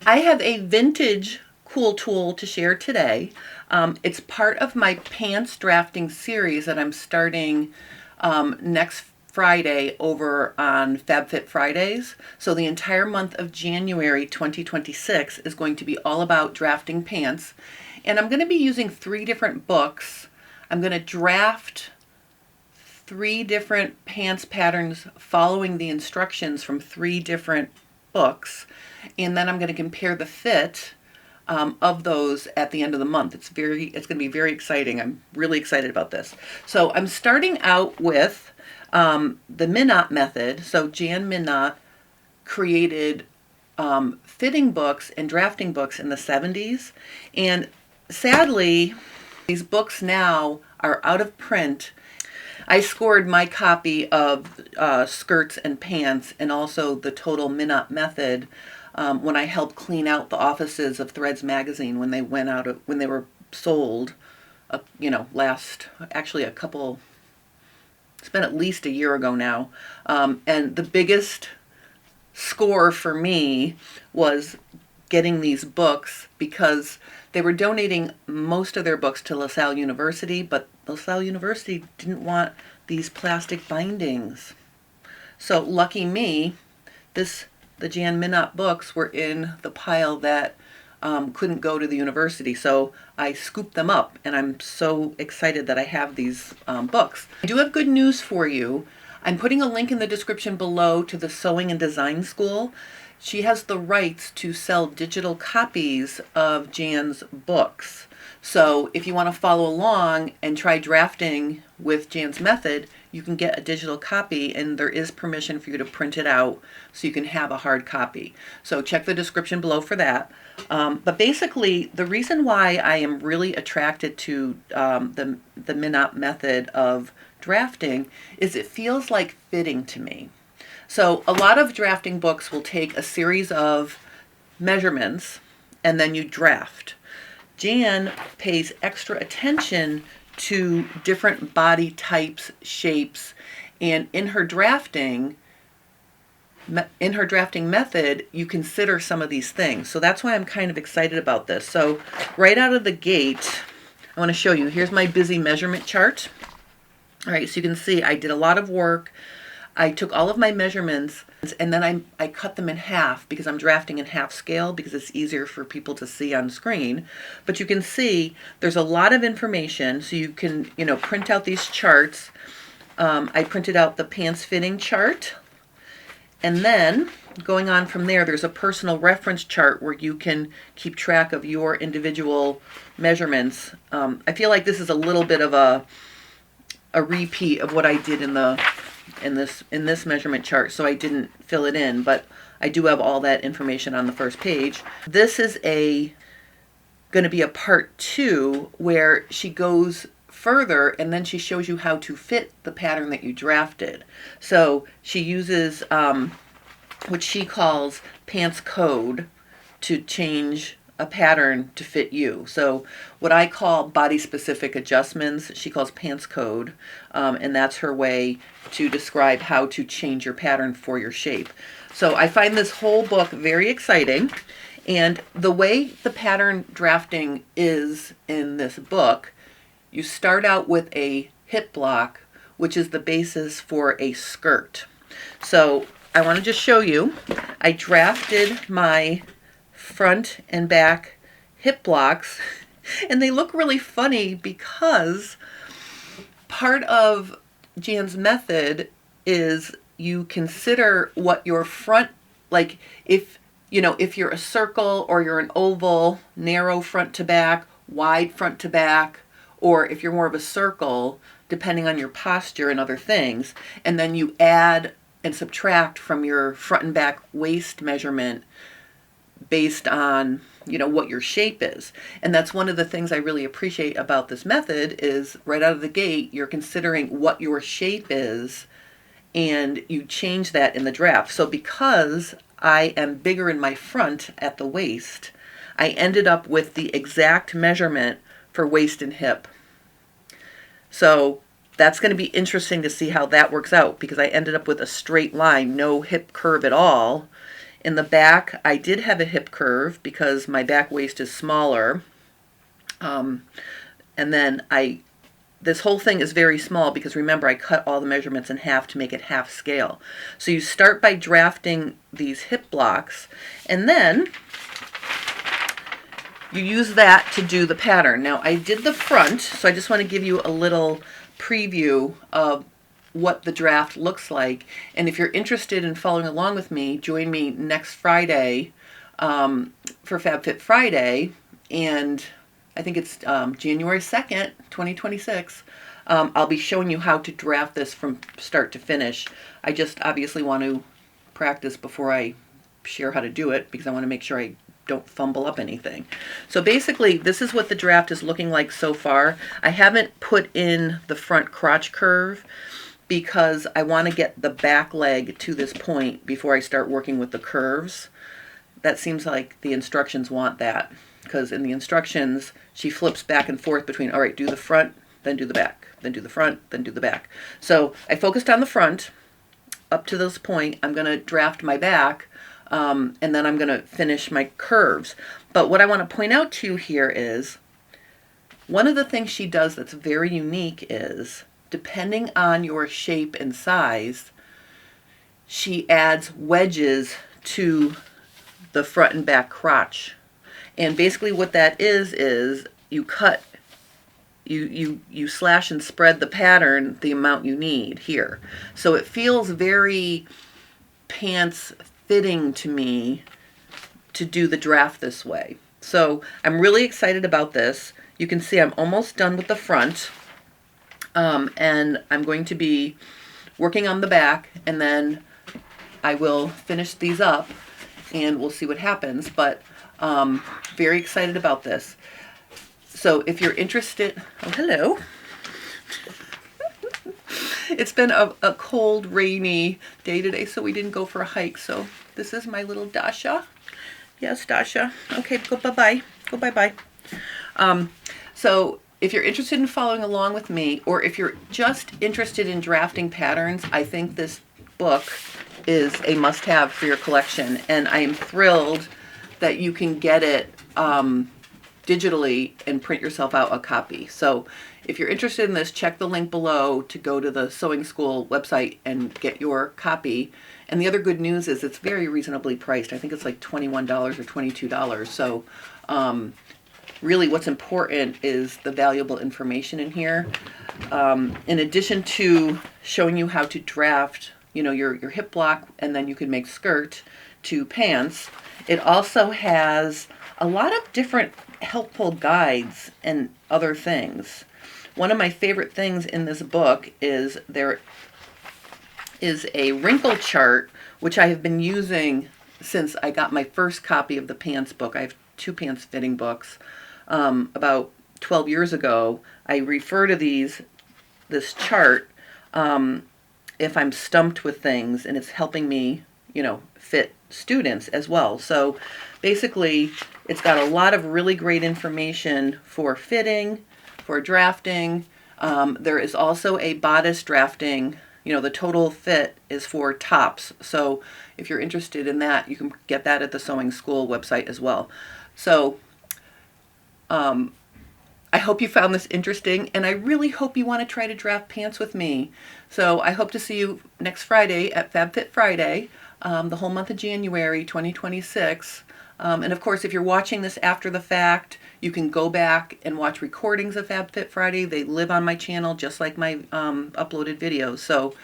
I have a vintage cool tool to share today. It's part of my pants drafting series that I'm starting next Friday over on FabFit Fridays. So the entire month of January 2026 is going to be all about drafting pants. And I'm going to be using 3 different books. I'm going to draft 3 different pants patterns following the instructions from 3 different books, and then I'm going to compare the fit of those at the end of the month. It's going to be very exciting. I'm really excited about this. So I'm starting out with the Minott method. So Jan Minott created fitting books and drafting books in the 70s, and sadly, these books now are out of print. I scored my copy of Skirts and Pants and also the Total Minott Method when I helped clean out the offices of Threads magazine when they when they were sold. It's been at least a year ago now. And the biggest score for me was getting these books because they were donating most of their books to LaSalle University, but LaSalle University didn't want these plastic bindings. So lucky me, the Jan Minott books were in the pile that couldn't go to the university. So I scooped them up, and I'm so excited that I have these books. I do have good news for you. I'm putting a link in the description below to the Sewing and Design School. She has the rights to sell digital copies of Jan's books. So if you want to follow along and try drafting with Jan's method, you can get a digital copy, and there is permission for you to print it out so you can have a hard copy. So check the description below for that. But basically, the reason why I am really attracted to the Minott method of drafting is it feels like fitting to me. So a lot of drafting books will take a series of measurements and then you draft. Jan pays extra attention to different body types, shapes, and in her drafting method, you consider some of these things. So that's why I'm kind of excited about this. So right out of the gate, I want to show you. Here's my busy measurement chart. All right, so you can see I did a lot of work. I took all of my measurements and then I cut them in half because I'm drafting in half scale because it's easier for people to see on screen. But you can see there's a lot of information, so you can print out these charts. I printed out the pants fitting chart, and then going on from there, there's a personal reference chart where you can keep track of your individual measurements. I feel like this is a little bit of a repeat of what I did in this measurement chart, so I didn't fill it in, but I do have all that information on the first page. This is going to be a part 2 where she goes further and then she shows you how to fit the pattern that you drafted. So she uses what she calls pants code to change a pattern to fit you. So what I call body specific adjustments, she calls pants code, and that's her way to describe how to change your pattern for your shape. So I find this whole book very exciting, and the way the pattern drafting is in this book, you start out with a hip block, which is the basis for a skirt. So I want to just show you, I drafted my front and back hip blocks, and they look really funny because part of Jan's method is you consider what your front, like if you're a circle or you're an oval, narrow front to back, wide front to back, or if you're more of a circle, depending on your posture and other things, and then you add and subtract from your front and back waist measurement based on what your shape is. And that's one of the things I really appreciate about this method is right out of the gate you're considering what your shape is and you change that in the draft. So because I am bigger in my front at the waist, I ended up with the exact measurement for waist and hip. So that's going to be interesting to see how that works out because I ended up with a straight line, no hip curve at all. In the back, I did have a hip curve because my back waist is smaller. And then this whole thing is very small because remember I cut all the measurements in half to make it half scale. So you start by drafting these hip blocks and then you use that to do the pattern. Now I did the front, so I just want to give you a little preview of what the draft looks like. And if you're interested in following along with me, join me next Friday for FabFit Friday, and I think it's January 2nd, 2026. I'll be showing you how to draft this from start to finish. I just obviously want to practice before I share how to do it because I want to make sure I don't fumble up anything. So basically, this is what the draft is looking like so far. I haven't put in the front crotch curve because I want to get the back leg to this point before I start working with the curves. That seems like the instructions want that, because in the instructions, she flips back and forth between, all right, do the front, then do the back, then do the front, then do the back. So I focused on the front up to this point. I'm going to draft my back, and then I'm going to finish my curves. But what I want to point out to you here is, one of the things she does that's very unique is, depending on your shape and size, she adds wedges to the front and back crotch. And basically what that is you cut, you slash and spread the pattern the amount you need here. So it feels very pants fitting to me to do the draft this way. So I'm really excited about this. You can see I'm almost done with the front. And I'm going to be working on the back, and then I will finish these up and we'll see what happens. But very excited about this. So if you're interested, oh, hello. It's been a cold, rainy day today, so we didn't go for a hike. So this is my little Dasha. Yes, Dasha. Okay, go bye-bye. Go bye-bye. So if you're interested in following along with me, or if you're just interested in drafting patterns, I think this book is a must-have for your collection. And I am thrilled that you can get it digitally and print yourself out a copy. So if you're interested in this, check the link below to go to the Sewing School website and get your copy. And the other good news is it's very reasonably priced. I think it's like $21 or $22. So really what's important is the valuable information in here. In addition to showing you how to draft, your hip block, and then you can make skirt to pants, it also has a lot of different helpful guides and other things. One of my favorite things in this book is there is a wrinkle chart, which I have been using since I got my first copy of the pants book. I have 2 pants fitting books. About 12 years ago, I refer to this chart if I'm stumped with things, and it's helping me, fit students as well. So basically, it's got a lot of really great information for fitting, for drafting. There is also a bodice drafting. The total fit is for tops. So if you're interested in that, you can get that at the Sewing School website as well. So I hope you found this interesting, and I really hope you want to try to draft pants with me. So I hope to see you next Friday at FabFit Friday, the whole month of January 2026. And of course, if you're watching this after the fact, you can go back and watch recordings of FabFit Friday. They live on my channel just like my uploaded videos. So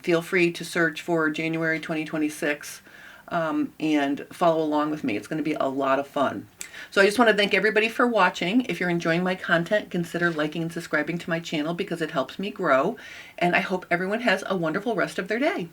feel free to search for January 2026 and follow along with me. It's going to be a lot of fun. So I just want to thank everybody for watching. If you're enjoying my content, consider liking and subscribing to my channel because it helps me grow. And I hope everyone has a wonderful rest of their day.